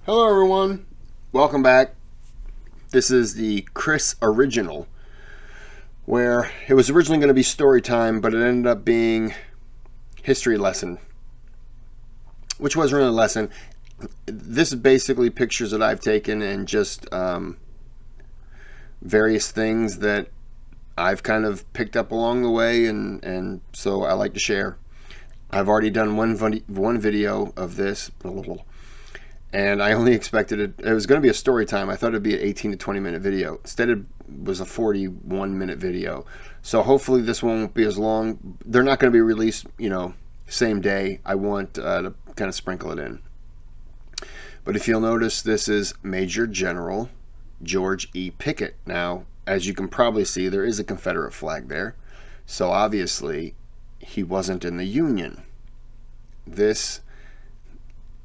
Hello, everyone. Welcome back. This is the Chris original, where it was originally going to be story time, but it ended up being history lesson, which wasn't really a lesson. This is basically pictures that I've taken and just various things that I've kind of picked up along the way, and so I like to share. I've already done one video of this. And I only expected it was going to be a story time. I thought it'd be an 18 to 20 minute video. Instead, it was a 41-minute video. So hopefully this one won't be as long. They're not going to be released, same day. I want to kind of sprinkle it in. But if you'll notice, this is Major General George E. Pickett. Now, as you can probably see, there is a Confederate flag there. So obviously, he wasn't in the Union. This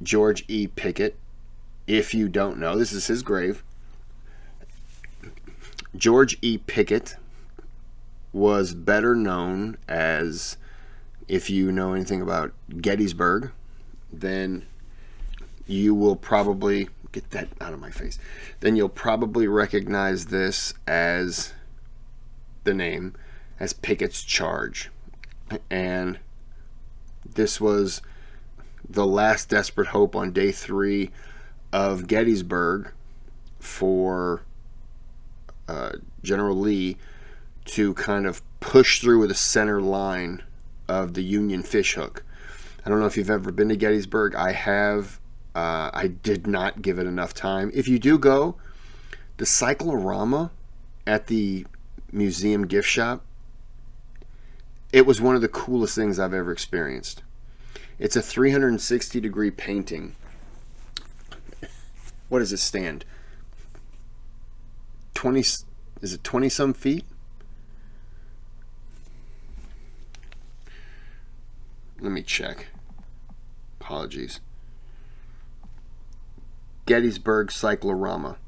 George E. Pickett, if you don't know, this is his grave. George E. Pickett was better known as, if you know anything about Gettysburg, then you will probably, get that out of my face, then you'll probably recognize this as the name, as Pickett's Charge. And this was the last desperate hope on day 3 of Gettysburg for General Lee to kind of push through the center line of the Union fishhook. I don't know if you've ever been to Gettysburg. I have. I did not give it enough time. If you do go, the cyclorama at the museum gift shop, it was one of the coolest things I've ever experienced. It's a 360-degree painting. What does it stand? 20, is it 20-some feet? Let me check. Apologies. Gettysburg Cyclorama.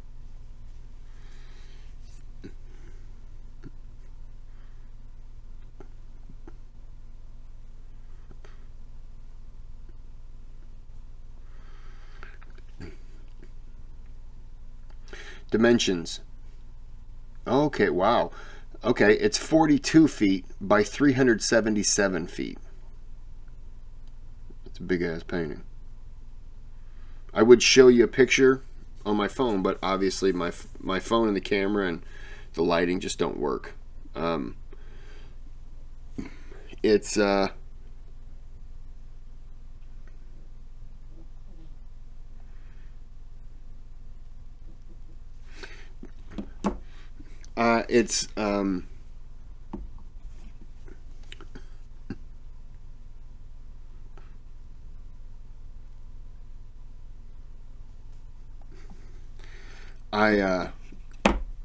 Dimensions. Okay, wow. Okay, it's 42 feet by 377 feet. It's a big ass painting. I would show you a picture on my phone, but obviously my phone and the camera and the lighting just don't work. It's it's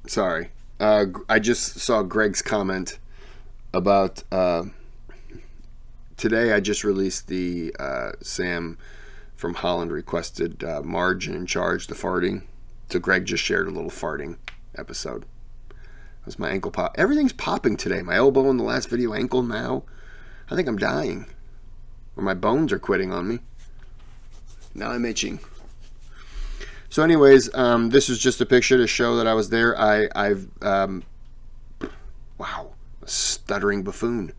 sorry. I just saw Greg's comment about today. I just released the Sam from Holland requested Margin in Charge, the farting. So Greg just shared a little farting episode. That was my ankle pop. Everything's popping today. My elbow in the last video, ankle now. I think I'm dying. Or my bones are quitting on me. Now I'm itching. So anyways, this is just a picture to show that I was there. I've wow, a stuttering buffoon.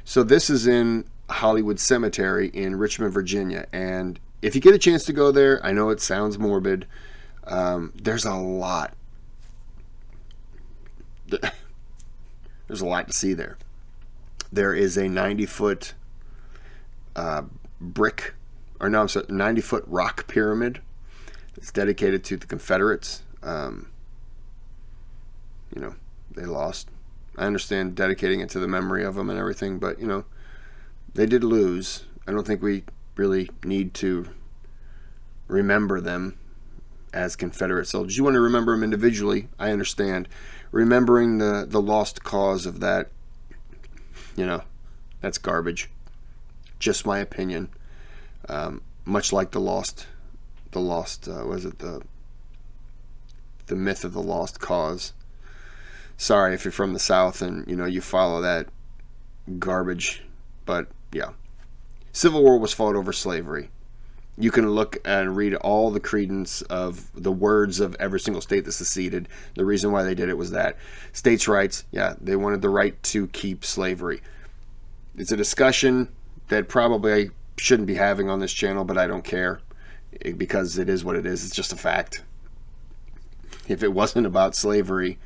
So this is in Hollywood Cemetery in Richmond, Virginia. And if you get a chance to go there, I know it sounds morbid. There's a lot. There's a lot to see there. There is a 90-foot brick, or no, I'm sorry, 90-foot rock pyramid. It's dedicated to the Confederates. They lost. I understand dedicating it to the memory of them and everything, but, they did lose. I don't think we really need to remember them as Confederate soldiers. You want to remember them individually, I understand. Remembering the lost cause of that, that's garbage. Just my opinion. Much like the myth of the lost cause. Sorry if you're from the South and you follow that garbage, but yeah. Civil War was fought over slavery. You can look and read all the credence of the words of every single state that seceded. The reason why they did it was that states' rights, yeah, they wanted the right to keep slavery. It's a discussion that probably I shouldn't be having on this channel, but I don't care because it is what it is. It's just a fact. If it wasn't about slavery,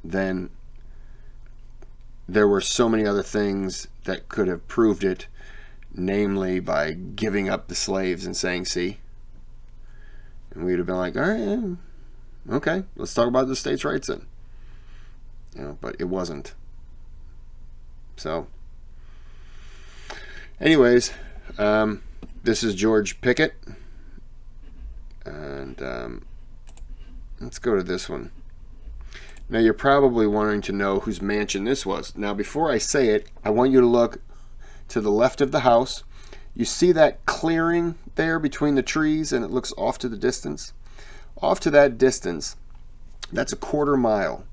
then there were so many other things that could have proved it, namely by giving up the slaves and saying, see? And we'd have been like, all right, yeah, okay, let's talk about the states' rights then. But it wasn't. So, anyways, this is George Pickett. And let's go to this one. Now, you're probably wanting to know whose mansion this was. Now, before I say it, I want you to look to the left of the house. You see that clearing there between the trees, and it looks off to the distance? Off to that distance, that's a 1/4 mile.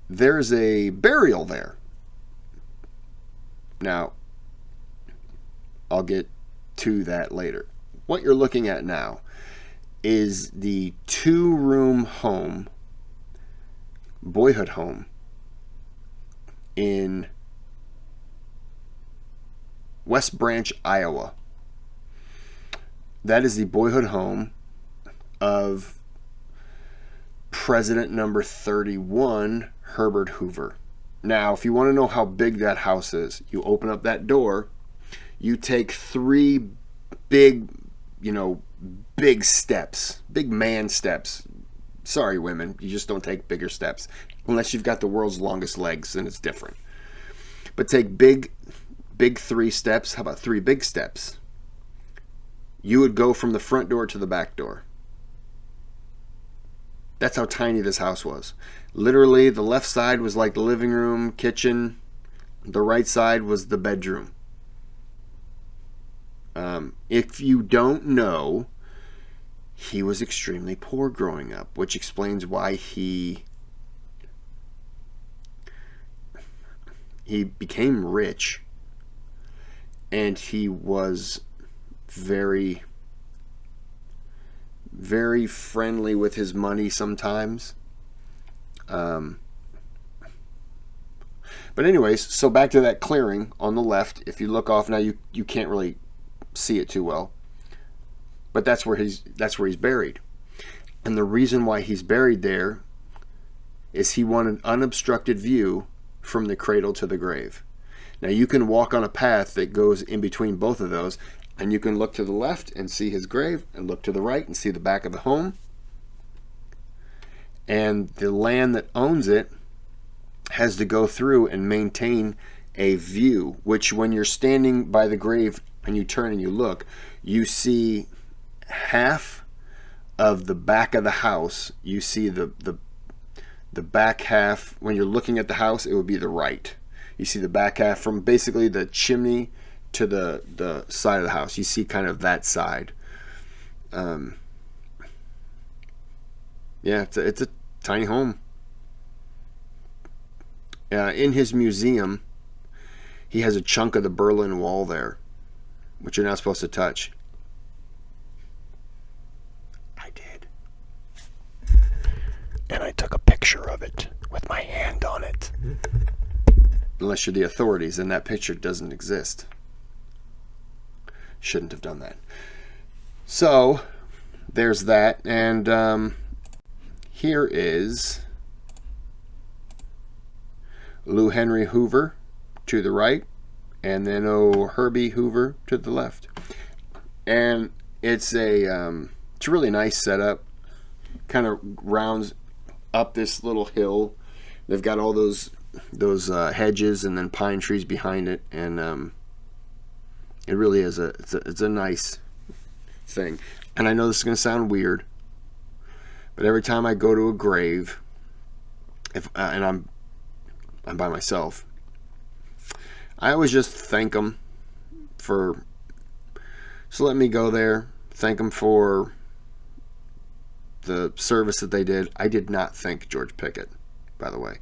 There's a burial there. Now, I'll get to that later. What you're looking at now is the 2-room home, boyhood home, in West Branch, Iowa. That is the boyhood home of President number 31, Herbert Hoover. Now, if you want to know how big that house is, you open up that door, you take 3 big, big steps, big man steps. Sorry, women, you just don't take bigger steps. Unless you've got the world's longest legs, then it's different. But take big 3 steps. How about 3 big steps? You would go from the front door to the back door. That's how tiny this house was. Literally, the left side was like the living room, kitchen. The right side was the bedroom. If you don't know, he was extremely poor growing up, which explains why he became rich, and he was very, very friendly with his money sometimes. But anyways, so back to that clearing on the left. If you look off now, you can't really see it too well, but that's where he's buried. And the reason why he's buried there is he wanted an unobstructed view from the cradle to the grave. Now, you can walk on a path that goes in between both of those, and you can look to the left and see his grave, and look to the right and see the back of the home. And the land that owns it has to go through and maintain a view, which when you're standing by the grave and you turn and you look, you see half of the back of the house. You see the back half. When you're looking at the house, it would be the right. You see the back half from basically the chimney to the side of the house. You see kind of that side. Yeah, it's a tiny home. In his museum, he has a chunk of the Berlin Wall there, which you're not supposed to touch. I did. And I took a picture of it with my hand on it. Unless you're the authorities, then that picture doesn't exist. Shouldn't have done that. So, there's that. And here is Lou Henry Hoover to the right, and then Herbie Hoover to the left. And it's a really nice setup. Kind of rounds up this little hill. They've got all those hedges and then pine trees behind it, and it really is it's a nice thing. And I know this is going to sound weird, but every time I go to a grave, and I'm by myself, I always just thank them for just letting me go there. Thank them for the service that they did. I did not thank George Pickett, by the way.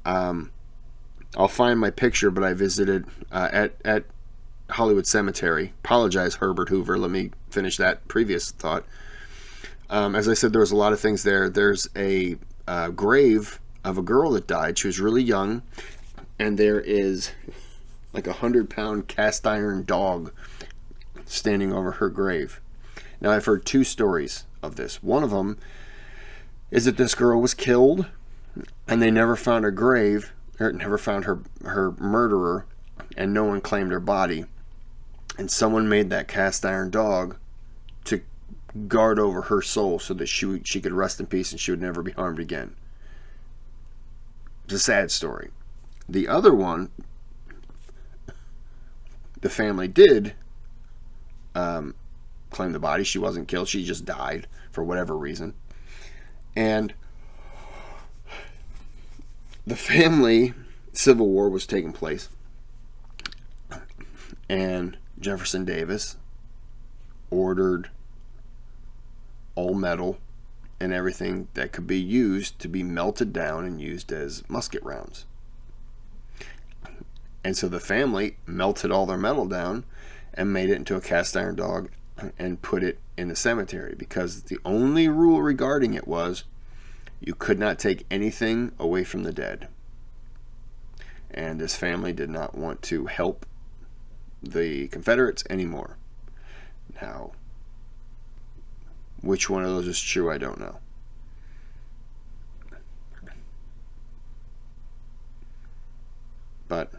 I'll find my picture, but I visited at Hollywood Cemetery. Apologize, Herbert Hoover. Let me finish that previous thought. As I said, there was a lot of things there. There's a grave of a girl that died. She was really young, and there is like 100-pound cast iron dog standing over her grave. Now, I've heard two stories of this. One of them is that this girl was killed, and they never found her grave, or never found her murderer, and no one claimed her body. And someone made that cast iron dog to guard over her soul so that she could rest in peace and she would never be harmed again. It's a sad story. The other one, the family did claim the body. She wasn't killed. She just died for whatever reason. And the family civil war was taking place. And Jefferson Davis ordered all metal and everything that could be used to be melted down and used as musket rounds. And so the family melted all their metal down and made it into a cast iron dog and put it in the cemetery, because the only rule regarding it was you could not take anything away from the dead. And this family did not want to help the Confederates anymore. Now, which one of those is true, I don't know. But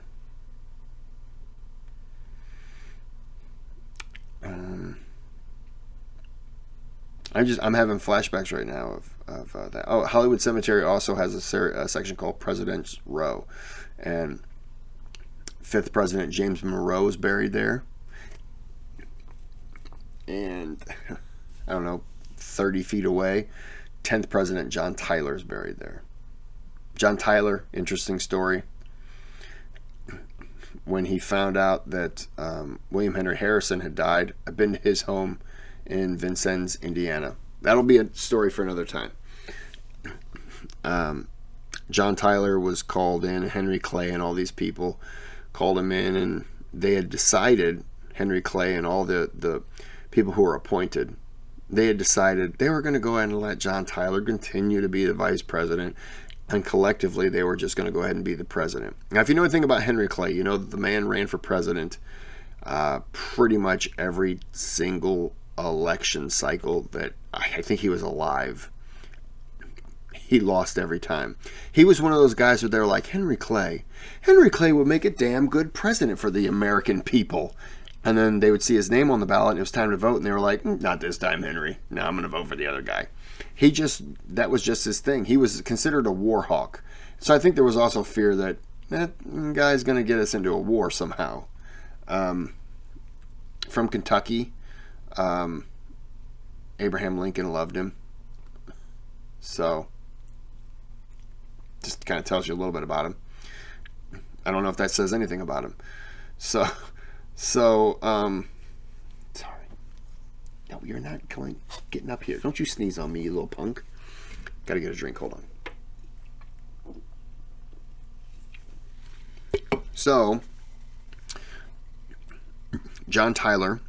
I'm having flashbacks right now of that. Oh, Hollywood Cemetery also has a section called President's Row, and 5th President James Monroe is buried there, and I don't know, 30 feet away, 10th President John Tyler is buried there. John Tyler, interesting story. When he found out that William Henry Harrison had died, I've been to his home in Vincennes, Indiana. That'll be a story for another time. John Tyler was called in, Henry Clay and all these people called him in, and they had decided, Henry Clay and all the people who were appointed, they had decided they were going to go ahead and let John Tyler continue to be the vice president, and collectively they were just going to go ahead and be the president. Now, if you know anything about Henry Clay, you know that the man ran for president pretty much every single election cycle that I think he was alive. He lost every time. He was one of those guys where they're like, Henry Clay would make a damn good president for the American people. And then they would see his name on the ballot and it was time to vote, and they were like, not this time, Henry. No, I'm going to vote for the other guy. That was just his thing. He was considered a war hawk. So I think there was also fear that that guy's going to get us into a war somehow. From Kentucky, Abraham Lincoln loved him. So just kind of tells you a little bit about him. I don't know if that says anything about him. So sorry. No, you're not getting up here. Don't you sneeze on me, you little punk. Gotta get a drink. Hold on. So, John Tyler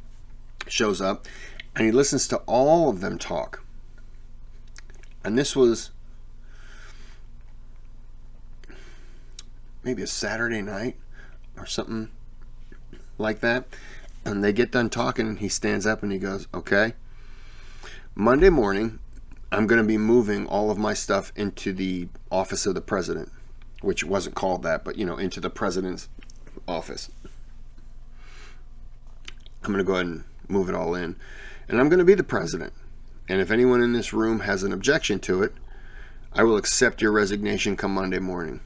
shows up, and he listens to all of them talk. And this was maybe a Saturday night or something like that. And they get done talking, and he stands up and he goes, okay, Monday morning, I'm going to be moving all of my stuff into the office of the president, which wasn't called that, but, into the president's office. I'm going to go ahead and move it all in, and I'm going to be the president. And if anyone in this room has an objection to it, I will accept your resignation come Monday morning.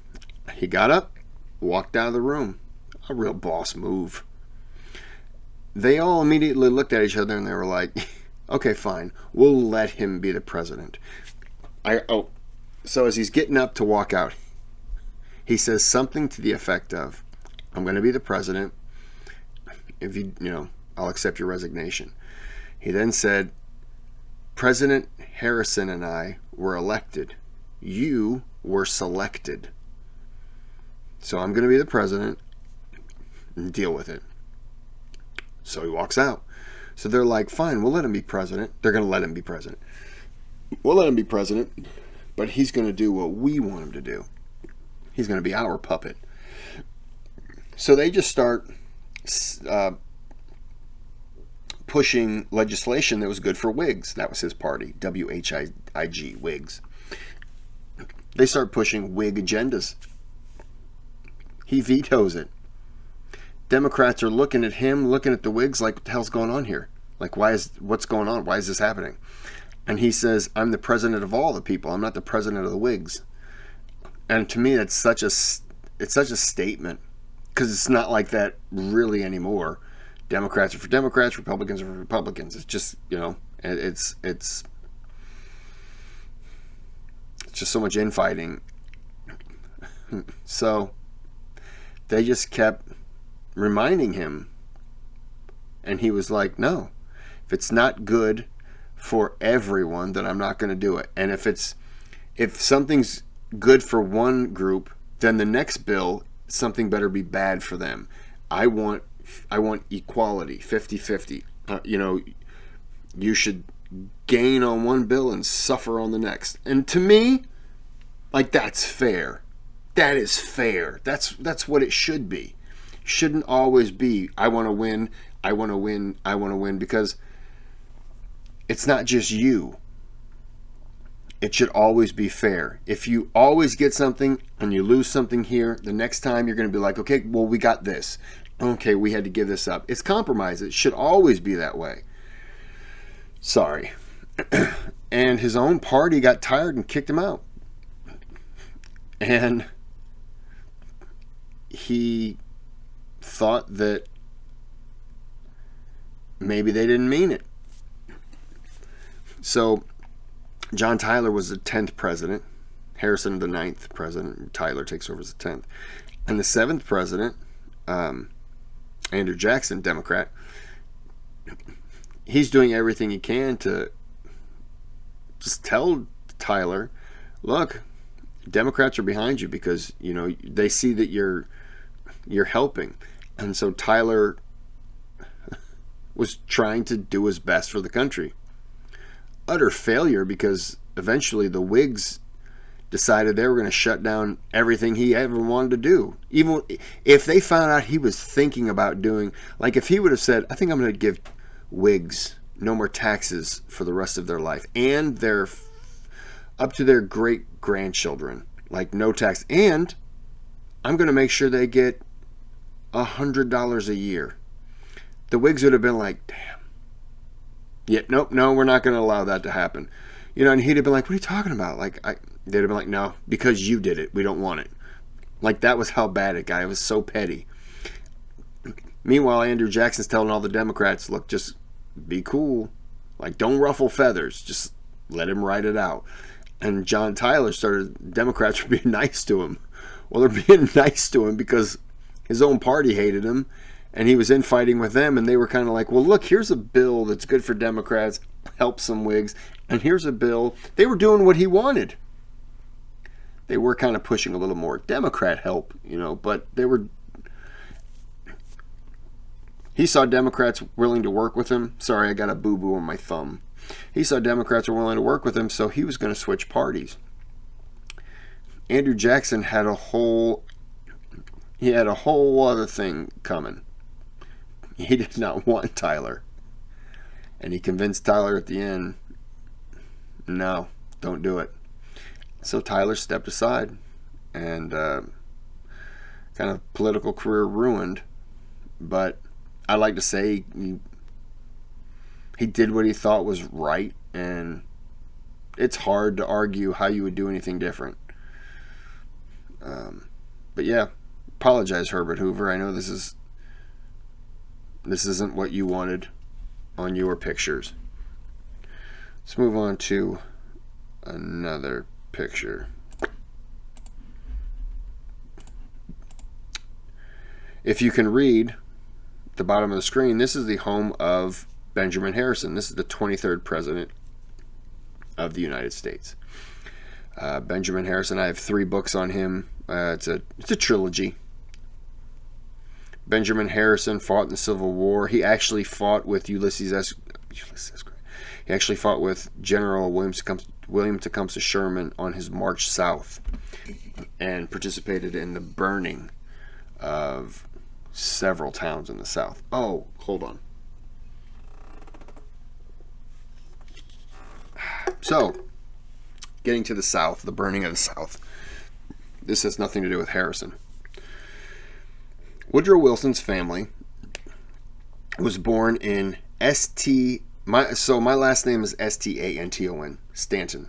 He got up, walked out of the room. A real boss move. They all immediately looked at each other and they were like, okay, fine, we'll let him be the president. So as he's getting up to walk out, he says something to the effect of, I'm going to be the president. If I'll accept your resignation. He then said, President Harrison and I were elected. You were selected. So I'm going to be the president and deal with it. So he walks out. So they're like, fine, we'll let him be president. They're going to let him be president. We'll let him be president, but he's going to do what we want him to do. He's going to be our puppet. So they just start pushing legislation that was good for Whigs. That was his party, W-H-I-G, Whigs. They start pushing Whig agendas. He vetoes it. Democrats are looking at him, looking at the Whigs like, what the hell's going on here? Like, what's going on? Why is this happening? And he says, I'm the president of all the people. I'm not the president of the Whigs. And to me, it's such a statement, because it's not like that really anymore. Democrats are for Democrats, Republicans are for Republicans. It's just, it's just so much infighting. So they just kept reminding him, and he was like, no, if it's not good for everyone, then I'm not going to do it. And if something's good for one group, then the next bill, something better be bad for them. I want equality, 50-50. You should gain on one bill and suffer on the next. And to me, like, that's fair. That is fair. That's what it should be. Shouldn't always be, I want to win, I want to win, I want to win, because it's not just you. It should always be fair. If you always get something and you lose something here, the next time you're going to be like, okay, well, we got this. Okay, we had to give this up. It's compromise. It should always be that way. Sorry. And his own party got tired and kicked him out. And he thought that maybe they didn't mean it. So John Tyler was the 10th president. Harrison the 9th president. Tyler takes over as the 10th. And the 7th president, Andrew Jackson, Democrat, he's doing everything he can to just tell Tyler, look, Democrats are behind you because, they see that you're helping. And so Tyler was trying to do his best for the country. Utter failure, because eventually the Whigs decided they were going to shut down everything he ever wanted to do. Even if they found out he was thinking about doing, like if he would have said, I think I'm going to give Whigs no more taxes for the rest of their life, and their up to their great grandchildren, like no tax, and I'm going to make sure they get $100 a year. The Whigs would have been like, damn. Yeah, nope, no, we're not going to allow that to happen. And he'd have been like, what are you talking about? Like, they'd have been like, no, because you did it. We don't want it. Like, that was how bad it got. It was so petty. Meanwhile, Andrew Jackson's telling all the Democrats, look, just be cool. Like, don't ruffle feathers. Just let him write it out. And John Tyler Democrats were being nice to him. Well, they're being nice to him because his own party hated him, and he was infighting with them, and they were kind of like, well, look, here's a bill that's good for Democrats, help some Whigs, and here's a bill. They were doing what he wanted. They were kind of pushing a little more Democrat help, but they were... He saw Democrats willing to work with him. Sorry, I got a boo-boo on my thumb. He saw Democrats were willing to work with him, so he was going to switch parties. Andrew Jackson had a whole other thing coming. He did not want Tyler. And he convinced Tyler at the end, no, don't do it. So Tyler stepped aside, and kind of political career ruined. But I like to say he did what he thought was right, and it's hard to argue how you would do anything different. But yeah, apologize, Herbert Hoover. I know this isn't what you wanted on your pictures. Let's move on to another picture. If you can read the bottom of the screen, this is the home of Benjamin Harrison. This is the 23rd president of the United States. Benjamin Harrison, I have 3 books on him. It's a trilogy. Benjamin Harrison fought in the Civil War. He actually fought with Ulysses S. Grant. He actually fought with General William Tecumseh Sherman on his march south, and participated in the burning of several towns in the South. Oh, hold on. So, getting to the South, the burning of the South. This has nothing to do with Harrison. Woodrow Wilson's family was born in my last name is Stanton, Stanton.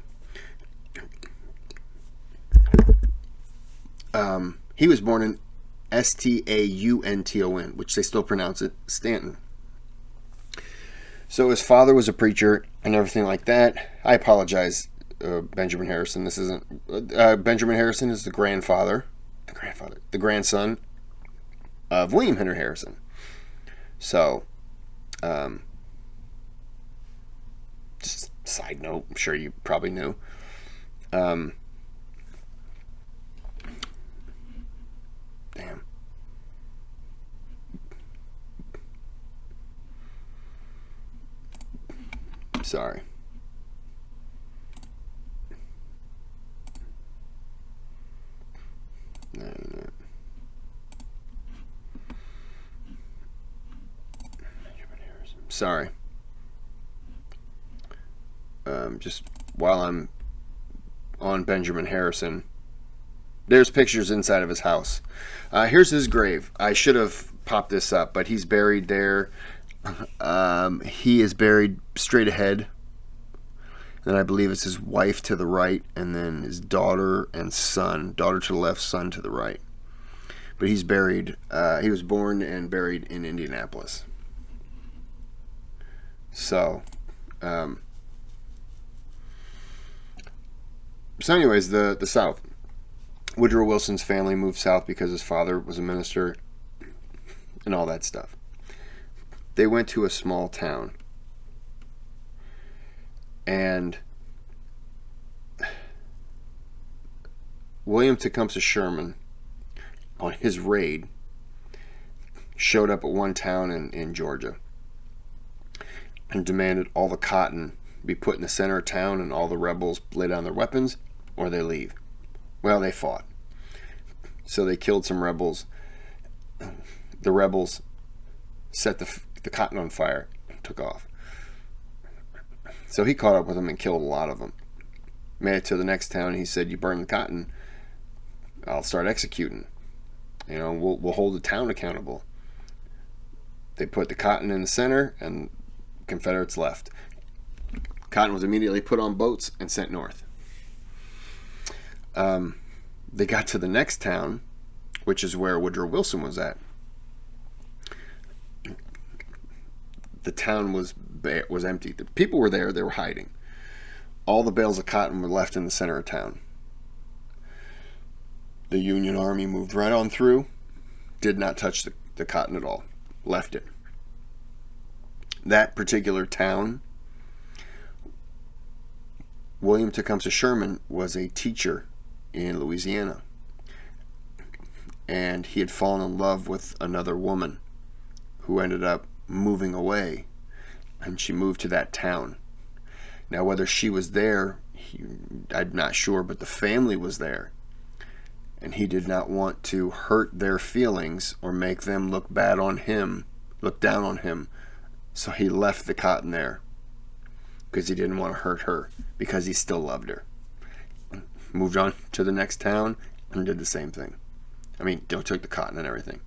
He was born in Staunton, which they still pronounce it Stanton. So his father was a preacher and everything like that. I apologize, Benjamin Harrison. This isn't Benjamin Harrison is the grandson of William Henry Harrison. So, just side note, I'm sure you probably knew. Damn. Sorry. No. Sorry. Just while I'm on Benjamin Harrison, there's pictures inside of his house. Here's his grave. I should have popped this up, but he's buried there. He is buried straight ahead. And I believe it's his wife to the right, and then his daughter and son. Daughter to the left, son to the right. But he's buried. He was born and buried in Indianapolis. So, anyways, the South. Woodrow Wilson's family moved south because his father was a minister and all that stuff. They went to a small town. And William Tecumseh Sherman, on his raid, showed up at one town in Georgia and demanded all the cotton be put in the center of town and all the rebels lay down their weapons or they leave. Well, they fought. So they killed some rebels. The rebels set the cotton on fire and took off. So he caught up with them and killed a lot of them. Made it to the next town. He said, "You burn the cotton, I'll start executing. We'll hold the town accountable." They put the cotton in the center, and Confederates left. Cotton was immediately put on boats and sent north. They got to the next town, which is where Woodrow Wilson was at. The town was empty. The people were there. They were hiding. All the bales of cotton were left in the center of town. The Union Army moved right on through, did not touch the cotton at all, left it. That particular town, William Tecumseh Sherman was a teacher in Louisiana, and he had fallen in love with another woman who ended up moving away, and she moved to that town. Now, whether she was there, I'm not sure, but the family was there, and he did not want to hurt their feelings or make them look down on him, so he left the cotton there because he didn't want to hurt her, because he still loved her. Moved on to the next town and did the same thing. Took the cotton and everything.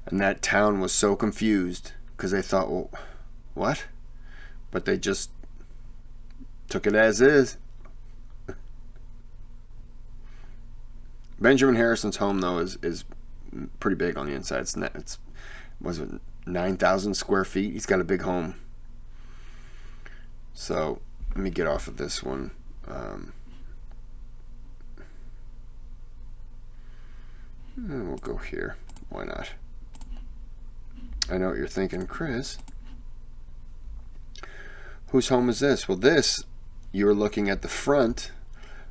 And that town was so confused because they thought, well, what? But they just took it as is. Benjamin Harrison's home, though, is pretty big on the inside. It's 9,000 square feet. He's got a big home. So let me get off of this one. We'll go here. Why not? I know what you're thinking, Chris. Whose home is this? Well, you're looking at the front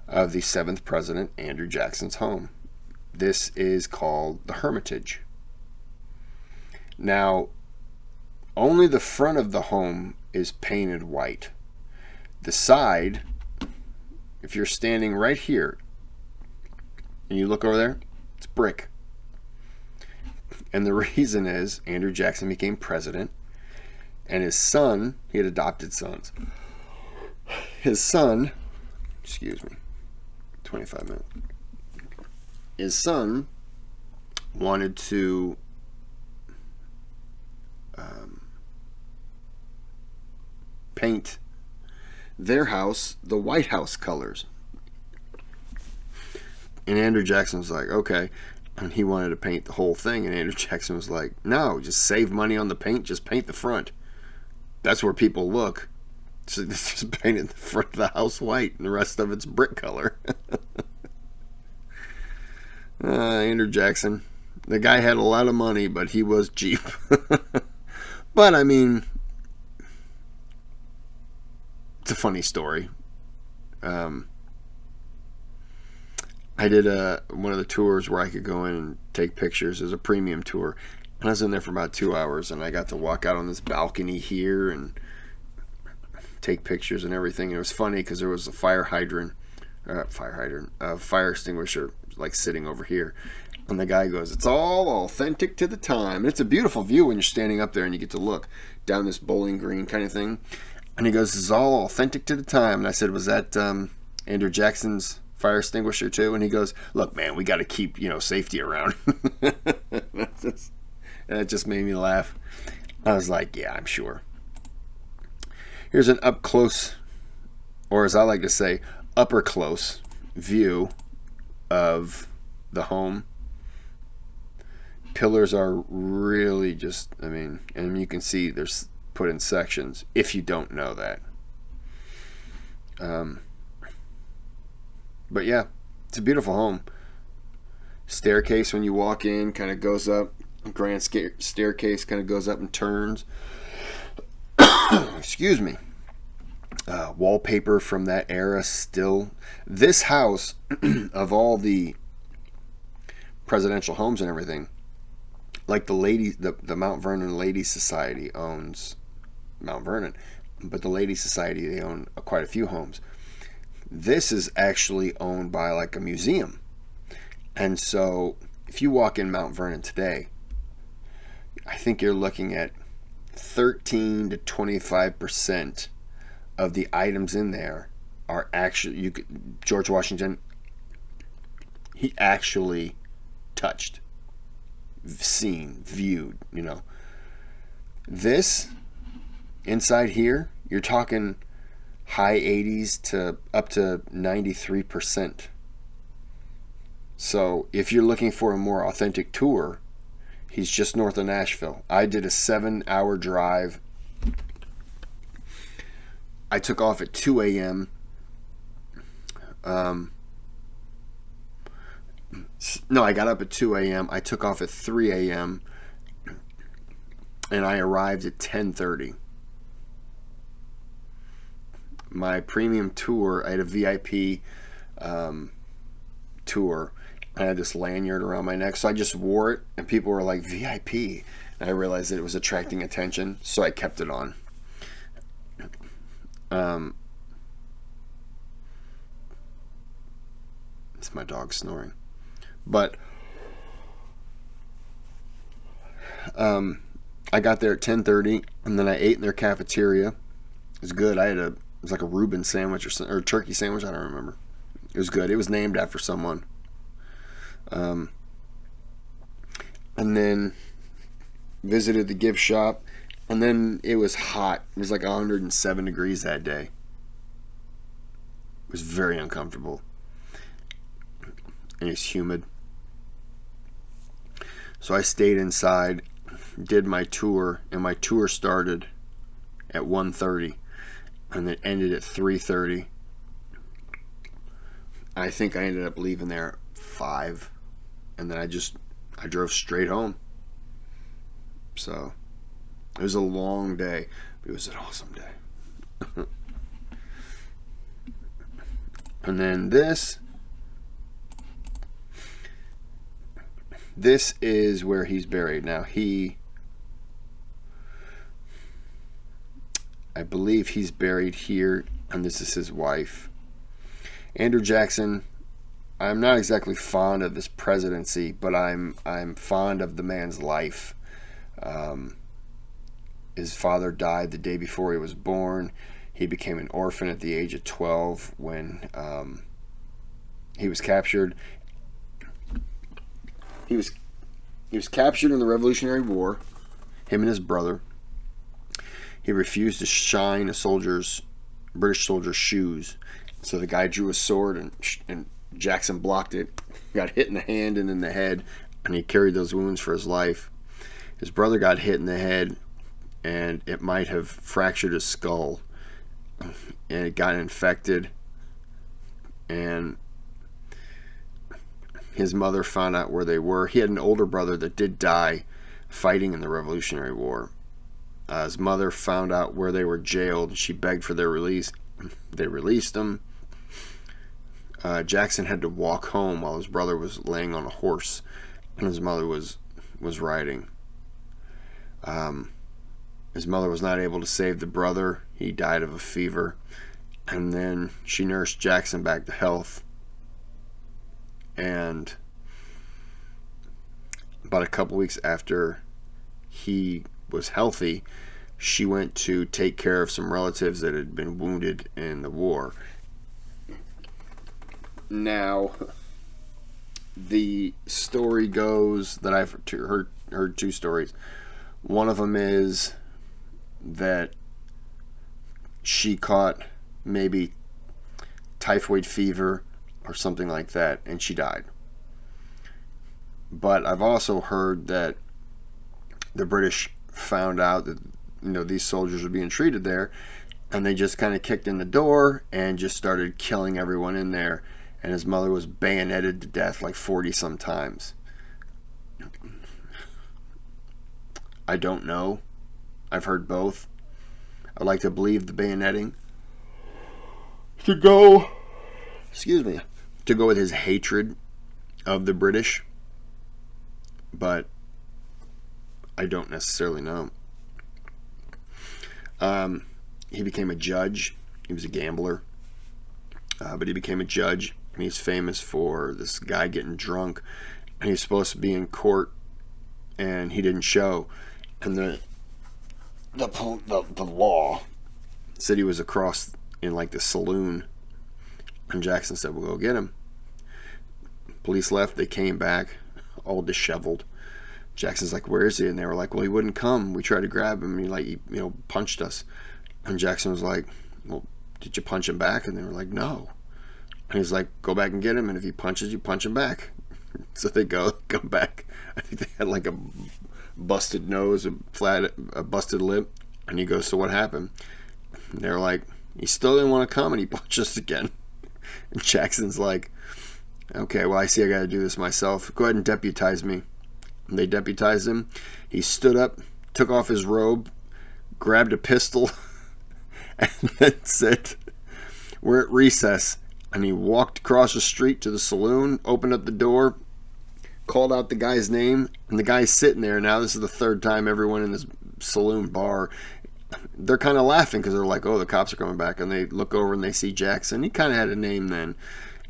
of the 7th President Andrew Jackson's home. This is called the Hermitage. Now, only the front of the home is painted white. The side, if you're standing right here and you look over there, it's brick. And the reason is Andrew Jackson became president, and his son, he had adopted sons. His son, 25 minutes. His son wanted to paint their house the White House colors. And Andrew Jackson was like, okay. And he wanted to paint the whole thing. And Andrew Jackson was like, no, just save money on the paint. Just paint the front. That's where people look. So just painted the front of the house white and the rest of it's brick color. Andrew Jackson. The guy had a lot of money, but he was cheap. But, I mean, it's a funny story. I did one of the tours where I could go in and take pictures. It was a premium tour. And I was in there for about 2 hours, and I got to walk out on this balcony here and take pictures and everything. And it was funny because there was a fire extinguisher, like sitting over here. And the guy goes, it's all authentic to the time. And it's a beautiful view when you're standing up there and you get to look down this Bowling Green kind of thing. And he goes, this is all authentic to the time. And I said, was that Andrew Jackson's fire extinguisher too? And he goes, look, man, we got to keep, safety around. That just made me laugh. I was like, yeah, I'm sure. Here's an up close, or as I like to say, upper close view of the home. Pillars are really just, and you can see there's put in sections if you don't know that. But yeah, it's a beautiful home. Staircase when you walk in kind of goes up. Grand staircase kind of goes up and turns. Excuse me. Wallpaper from that era still. This house, of all the presidential homes and everything, like the Mount Vernon Ladies Society owns Mount Vernon, but the Ladies Society, they own quite a few homes. This is actually owned by like a museum. And so if you walk in Mount Vernon today, I think you're looking at 13 to 25% of the items in there are actually, George Washington, he actually touched, seen, viewed, This, inside here, you're talking high 80s to up to 93%. So if you're looking for a more authentic tour, he's just north of Nashville. I did a 7-hour drive. I took off at 2 a.m. No, I got up at 2 a.m. I took off at 3 a.m. and I arrived at 10:30. My premium tour, I had a VIP tour. I had this lanyard around my neck, so I just wore it, and people were like, VIP. And I realized that it was attracting attention, so I kept it on. It's my dog snoring. But I got there at 10:30, and then I ate in their cafeteria. It was good. It was like a Reuben sandwich or turkey sandwich. I don't remember. It was good. It was named after someone. And then visited the gift shop, and then it was hot. It was like 107 degrees that day. It was very uncomfortable. And it's humid. So I stayed inside, did my tour, and my tour started at 1:30 and it ended at 3:30. I think I ended up leaving there at 5, and then I drove straight home. So it was a long day, but it was an awesome day. And then this is where he's buried. Now, he I believe he's buried here, and this is his wife. Andrew Jackson, I'm not exactly fond of this presidency, but I'm fond of the man's life. His father died the day before he was born. He became an orphan at the age of 12 when he was captured. He was captured in the Revolutionary War, him and his brother. He refused to shine British soldier's shoes. So the guy drew a sword and Jackson blocked it, got hit in the hand and in the head, and he carried those wounds for his life. His brother got hit in the head, and it might have fractured his skull, and it got infected, and his mother found out where they were. He had an older brother that did die fighting in the Revolutionary War. His mother found out where they were jailed. She begged for their release. They released them. Jackson had to walk home while his brother was laying on a horse and his mother was riding. His mother was not able to save the brother. He died of a fever. And then she nursed Jackson back to health. And about a couple weeks after he was healthy, she went to take care of some relatives that had been wounded in the war. Now, the story goes that I've heard two stories. One of them is that she caught maybe typhoid fever or something like that, and she died. But I've also heard that the British found out that these soldiers were being treated there, and they just kind of kicked in the door and just started killing everyone in there, and his mother was bayoneted to death like 40 some times. I don't know. I've heard both. I'd like to believe the bayoneting to go with his hatred of the British, but I don't necessarily know. He became a judge. He was a gambler, but he became a judge, and he's famous for this guy getting drunk, and he was supposed to be in court, and he didn't show, and the law said he was across in like the saloon, and Jackson said, "We'll go get him." Police left. They came back, all disheveled. Jackson's like, "Where is he?" And they were like, "Well, he wouldn't come. We tried to grab him. And he punched us." And Jackson was like, "Well, did you punch him back?" And they were like, "No." And he's like, "Go back and get him. And if he punches you, punch him back." So they go back. I think they had like a busted nose, a busted lip. And he goes, "So what happened?" And they're like, "He still didn't want to come, and he punched us again." And Jackson's like, "Okay, well, I see I got to do this myself. Go ahead and deputize me." And they deputized him. He stood up, took off his robe, grabbed a pistol, and then said, "We're at recess." And he walked across the street to the saloon, opened up the door, called out the guy's name, and the guy's sitting there. Now this is the third time everyone in this saloon bar, they're kind of laughing because they're like, "Oh, the cops are coming back." And they look over and they see Jackson. He kind of had a name then.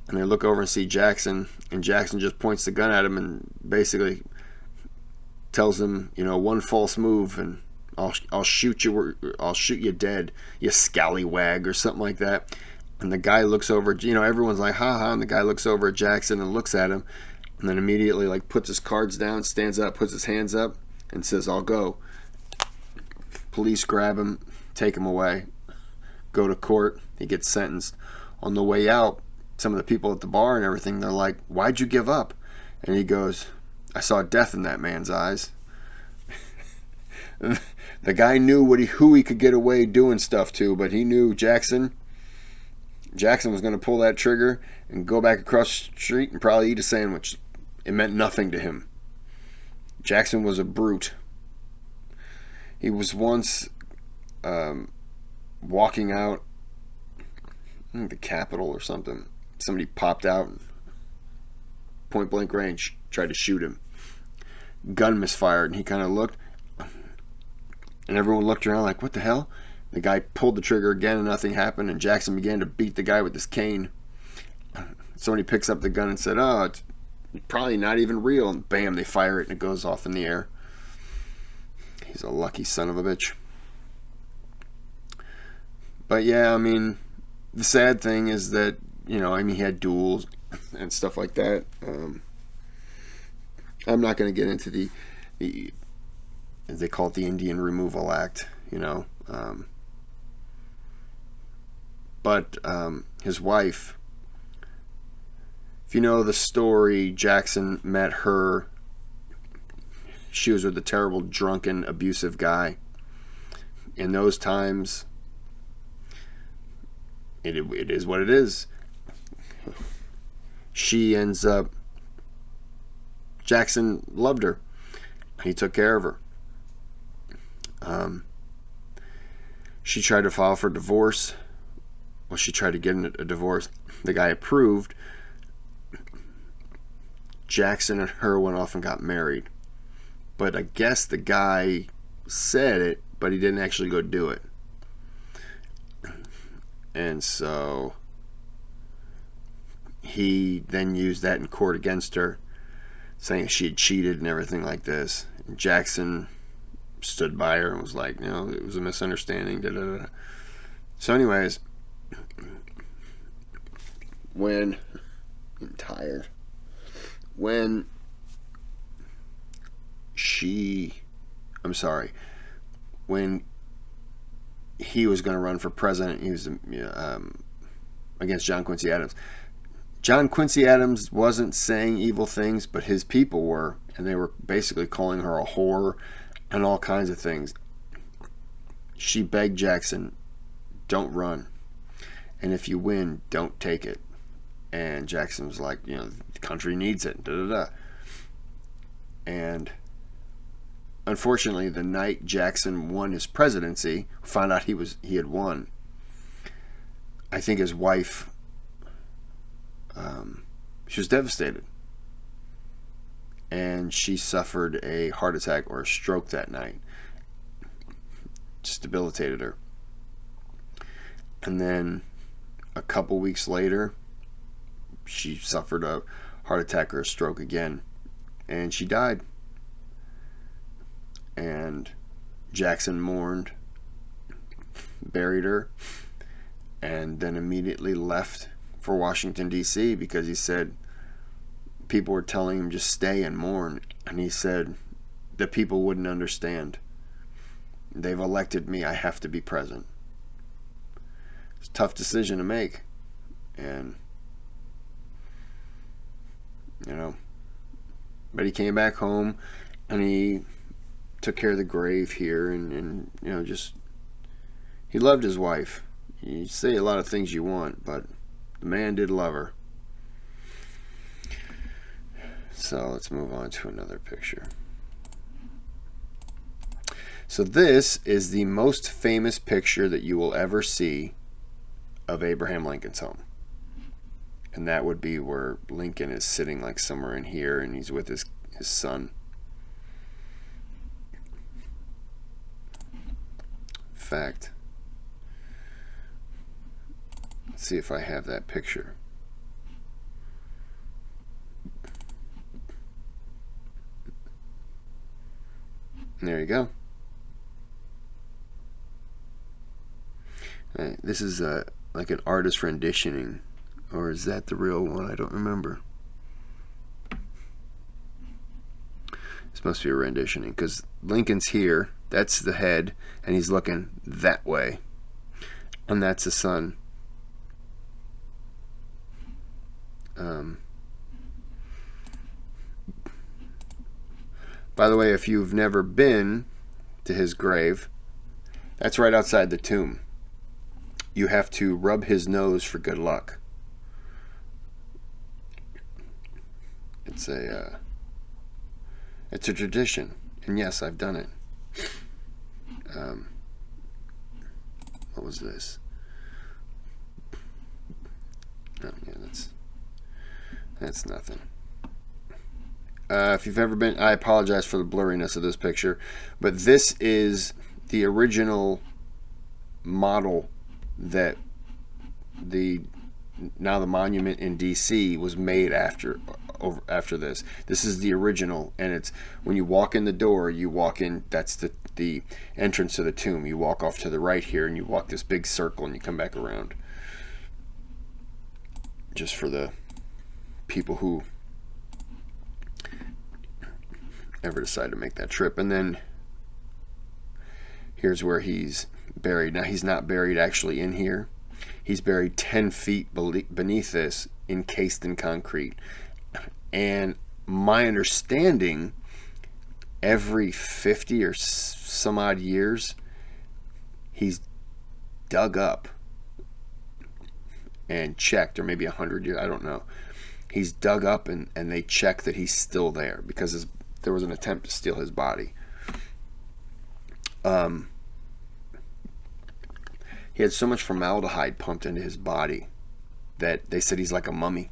And they look over and see Jackson, and Jackson just points the gun at him and basically tells him, "One false move and I'll shoot you. I'll shoot you dead, you scallywag," or something like that. And the guy looks over. Everyone's like, "Ha ha!" And the guy looks over at Jackson and looks at him, and then immediately puts his cards down, stands up, puts his hands up, and says, "I'll go." Police grab him, take him away, go to court. He gets sentenced. On the way out, some of the people at the bar and everything, they're like, "Why'd you give up?" And he goes, "I saw death in that man's eyes." The guy knew who he could get away doing stuff to, but he knew Jackson was going to pull that trigger and go back across the street and probably eat a sandwich. It meant nothing to him. Jackson was a brute. He was once walking out the Capitol or something. Somebody popped out, point blank range, tried to shoot him. Gun misfired, and he kind of looked, and everyone looked around like, "What the hell?" The guy pulled the trigger again and nothing happened, and Jackson began to beat the guy with his cane. Somebody picks up the gun and said, "Oh, it's probably not even real." And bam, they fire it and it goes off in the air. He's a lucky son of a bitch. But yeah, I mean, the sad thing is that, he had duels and stuff like that. I'm not going to get into the they call it the Indian Removal Act, but his wife, if you know the story, Jackson met her. She was with a terrible, drunken, abusive guy. In those times, it is what it is. She ends up, Jackson loved her. He took care of her. She tried to file for divorce. Well, she tried to get a divorce. The guy approved. Jackson and her went off and got married. But I guess the guy said it, but he didn't actually go do it. And so he then used that in court against her, saying she had cheated and everything like this. And Jackson stood by her and was like, it was a misunderstanding. Da, da, da. So anyways, when I'm tired, when he was going to run for president, he was against John Quincy Adams. John Quincy Adams wasn't saying evil things, but his people were, and they were basically calling her a whore and all kinds of things. She begged Jackson, "Don't run, and if you win, don't take it." And Jackson was like, the country needs it, da da da. And unfortunately, the night Jackson won his presidency, found out he had won, I think his wife, she was devastated. And she suffered a heart attack or a stroke that night. Just debilitated her. And then a couple weeks later, she suffered a heart attack or a stroke again. And she died. And Jackson mourned, buried her, and then immediately left for Washington, D.C. because he said people were telling him just stay and mourn. And he said the people wouldn't understand. They've elected me. I have to be present. It's a tough decision to make. And, but he came back home and he took care of the grave here and just, he loved his wife. You say a lot of things you want, but the man did love her. So let's move on to another picture. So this is the most famous picture that you will ever see of Abraham Lincoln's home. And that would be where Lincoln is sitting like somewhere in here and he's with his son. In fact, let's see if I have that picture. There you go. This is like an artist renditioning, or is that the real one? I don't remember. This must be a renditioning because Lincoln's here. That's the head, and he's looking that way, and that's the sun. By the way, if you've never been to his grave, that's right outside the tomb. You have to rub his nose for good luck. It's a tradition, and yes, I've done it. What was this? Oh, yeah, that's nothing. If you've ever been, I apologize for the blurriness of this picture, but this is the original model that the monument in DC was made after this. This is the original, and it's when you walk in the door, you walk in, that's the entrance to the tomb. You walk off to the right here, and you walk this big circle, and you come back around. Just for the people who ever decide to make that trip. And then here's where he's buried. Now, he's not buried actually in here. He's buried 10 feet beneath this, encased in concrete. And my understanding, every 50 or some odd years, he's dug up and checked, or maybe 100 years, I don't know. He's dug up and they check that he's still there, because there was an attempt to steal his body. He had so much formaldehyde pumped into his body that they said he's like a mummy.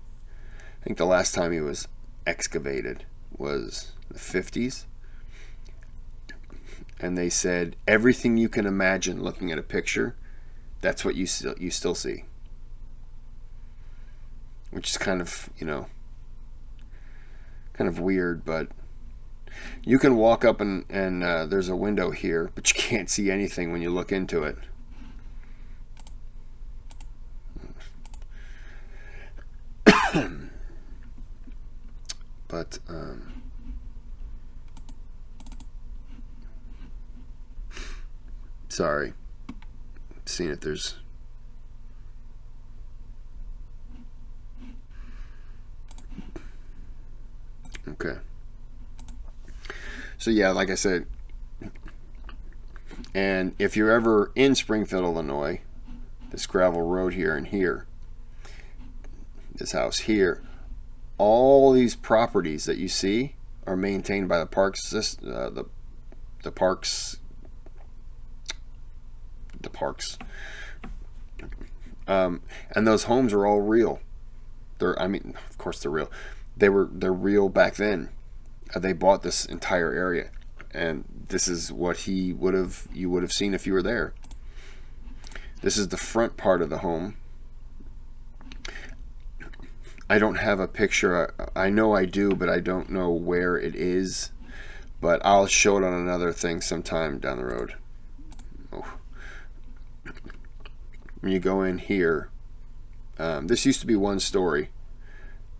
I think the last time he was excavated was the 50s. And they said everything you can imagine looking at a picture, that's what you still see. Which is kind of, kind of weird, but you can walk up and there's a window here, but you can't see anything when you look into it. But sorry, seeing if there's okay. So yeah, like I said, and if you're ever in Springfield, Illinois, this gravel road here and here, this house here, all these properties that you see are maintained by the parks. The parks. And those homes are all real. Of course they're real. They're real back then. They bought this entire area, and this is what you would have seen if you were there. This is the front part of the home. I don't have a picture. I know I do, but I don't know where it is. But I'll show it on another thing sometime down the road. Oh. When you go in here, this used to be one story,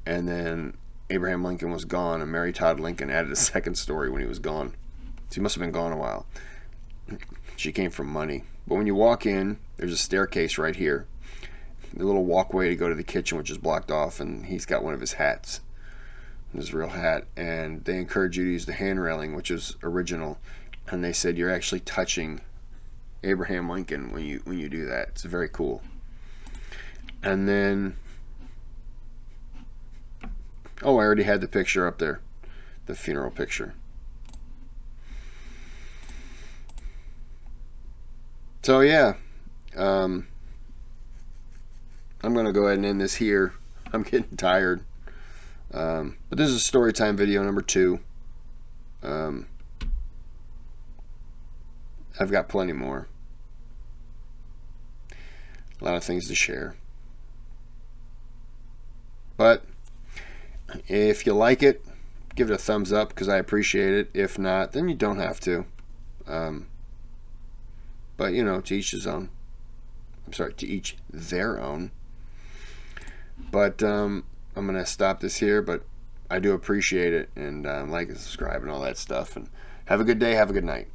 and then Abraham Lincoln was gone, and Mary Todd Lincoln added a second story when he was gone. So he must have been gone a while. She came from money. But when you walk in, there's a staircase right here. The little walkway to go to the kitchen, which is blocked off, and he's got one of his hats, his real hat, and they encourage you to use the hand railing, which is original, and they said you're actually touching Abraham Lincoln when you do that. It's very cool. And then, I already had the picture up there, the funeral picture. So yeah, I'm going to go ahead and end this here. I'm getting tired. But this is a story time video number 2. I've got plenty more. A lot of things to share. But if you like it, give it a thumbs up, because I appreciate it. If not, then you don't have to. But, to each his own. I'm sorry, to each their own. But I'm going to stop this here, but I do appreciate it, and like and subscribe and all that stuff. And have a good day, have a good night.